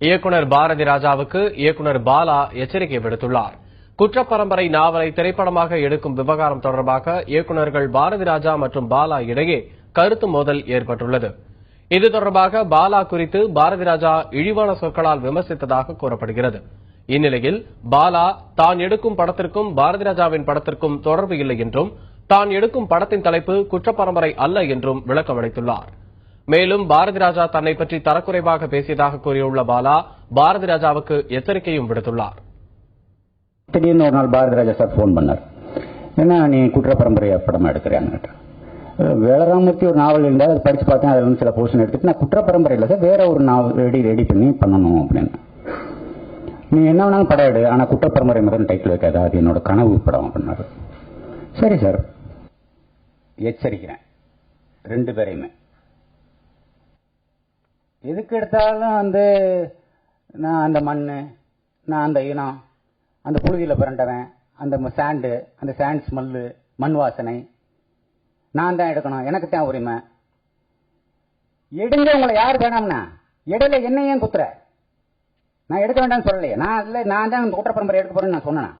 இயக்குனர் பாரதி ராஜாவுக்கு இயக்குனர் பாலா எச்சரிக்கை விடுத்துள்ளார். குற்றப்பரம்பரை நாவலை திரைப்படமாக எடுக்கும் விவகாரம் தொடர்பாக இயக்குநர்கள் பாரதி ராஜா மற்றும் பாலா இடையே கருத்து மோதல் ஏற்பட்டுள்ளது. இது தொடர்பாக பாலா குறித்து பாரதி ராஜா இழிவான சொற்களால் விமர்சித்ததாக கூறப்படுகிறது. இந்நிலையில் பாலா தான் எடுக்கும் படத்திற்கும் பாரதி ராஜாவின் படத்திற்கும் தொடர்பு இல்லை என்றும் தான் எடுக்கும் படத்தின் தலைப்பு குற்றப்பரம்பரை அல்ல என்றும் விளக்கம் அளித்துள்ளார். மேலும் பாரதி ராஜா தன்னை பற்றி தரக்குறைவாக பேசியதாக கூறியுள்ள பாலா பாரதி ராஜாவுக்கு எச்சரிக்கையும் விடுத்துள்ளார். திடீர்னு ஒரு நாள் பாரதி ராஜா சார் போன் பண்ணார். என்ன நீ குற்றப்பரம்பரையா படமா எடுக்கிறேன்னு. வேலராமூர்த்தி ஒரு நாவல் இருந்தால் அதை படிச்சு பார்த்தேன். அதில் சில போர்ஷன் எடுத்துட்டு நான் குற்றப்பரம்பரை இல்லை சார், வேற ஒரு நாவல் ரெடி பண்ணி பண்ணணும் அப்படின்னு. நீ என்ன வேணாலும் படம் எடு, ஆனால் குற்றப்பரம்பரை முதல் டைட்டில் வைக்காது, அது என்னோட கனவு படம் அப்படின்னாரு. சரி சார், எச்சரிக்கிறேன் ரெண்டு பேரையுமே. எதுக்கு எடுத்தாலும் நான் அந்த மண், நான் அந்த இனம், அந்த புழுதியில் பிறண்டவன், அந்த சாண்டு, அந்த சாண்ட் ஸ்மெல்லு, மண் வாசனை நான் தான் எடுக்கணும், எனக்கு தான் உரிமை. எடுங்க, உங்களை யார் வேணாம்னா இடையில என்ன ஏன் குத்துற? நான் எடுக்க வேண்டாம்னு சொல்லலையே. நான் தான் குற்றப்பரம்பரை எடுக்க போறேன்னு நான் சொன்னேன்.